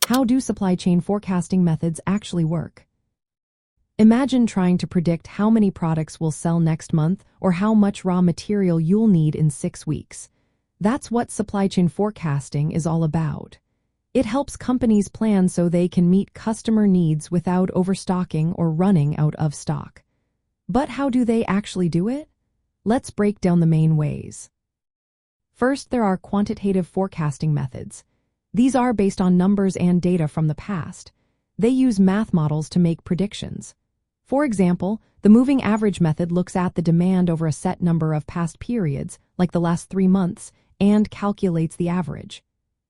How do supply chain forecasting methods actually work? Imagine trying to predict how many products will sell next month or how much raw material you'll need in 6 weeks. That's what supply chain forecasting is all about. It helps companies plan so they can meet customer needs without overstocking or running out of stock. But how do they actually do it? Let's break down the main ways. First, there are quantitative forecasting methods. These are based on numbers and data from the past. They use math models to make predictions. For example, the moving average method looks at the demand over a set number of past periods, like the last 3 months, and calculates the average.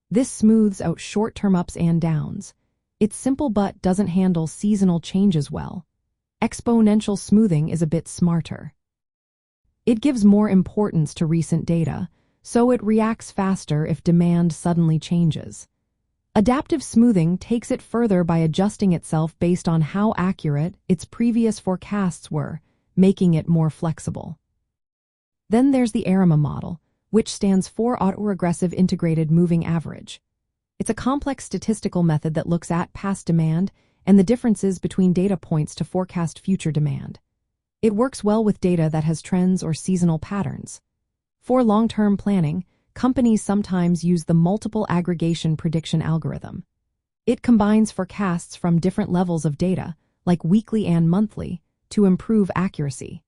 This smooths out short-term ups and downs. It's simple but doesn't handle seasonal changes well. Exponential smoothing is a bit smarter. It gives more importance to recent data, so it reacts faster if demand suddenly changes. Adaptive smoothing takes it further by adjusting itself based on how accurate its previous forecasts were, making it more flexible. Then there's the ARIMA model, which stands for Autoregressive Integrated Moving Average. It's a complex statistical method that looks at past demand and the differences between data points to forecast future demand. It works well with data that has trends or seasonal patterns. For long-term planning, companies sometimes use the multiple aggregation prediction algorithm. It combines forecasts from different levels of data, like weekly and monthly, to improve accuracy.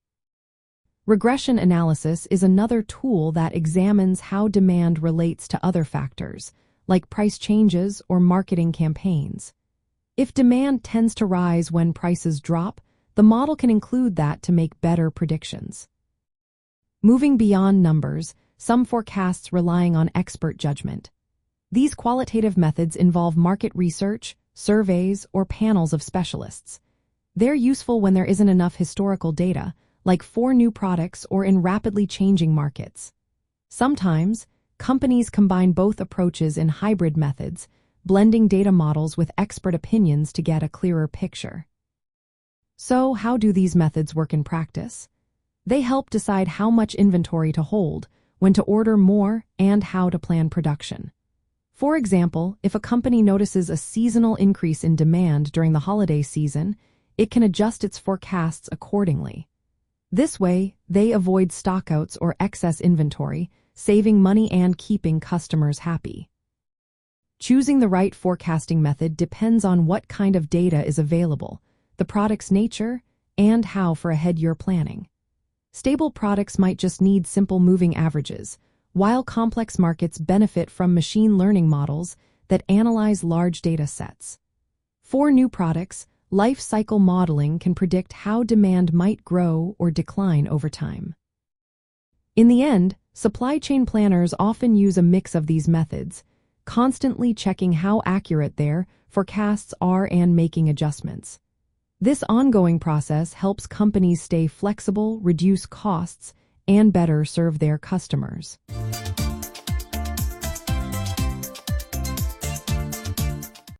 Regression analysis is another tool that examines how demand relates to other factors, like price changes or marketing campaigns. If demand tends to rise when prices drop, the model can include that to make better predictions. Moving beyond numbers, some forecasts relying on expert judgment. These qualitative methods involve market research, surveys, or panels of specialists. They're useful when there isn't enough historical data, like for new products or in rapidly changing markets. Sometimes, companies combine both approaches in hybrid methods, blending data models with expert opinions to get a clearer picture. So, how do these methods work in practice? They help decide how much inventory to hold, when to order more, and how to plan production. For example, if a company notices a seasonal increase in demand during the holiday season, it can adjust its forecasts accordingly. This way, they avoid stockouts or excess inventory, saving money and keeping customers happy. Choosing the right forecasting method depends on what kind of data is available, the product's nature, and how far ahead you're planning. Stable products might just need simple moving averages, while complex markets benefit from machine learning models that analyze large data sets. For new products, life cycle modeling can predict how demand might grow or decline over time. In the end, supply chain planners often use a mix of these methods, constantly checking how accurate their forecasts are and making adjustments. This ongoing process helps companies stay flexible, reduce costs, and better serve their customers.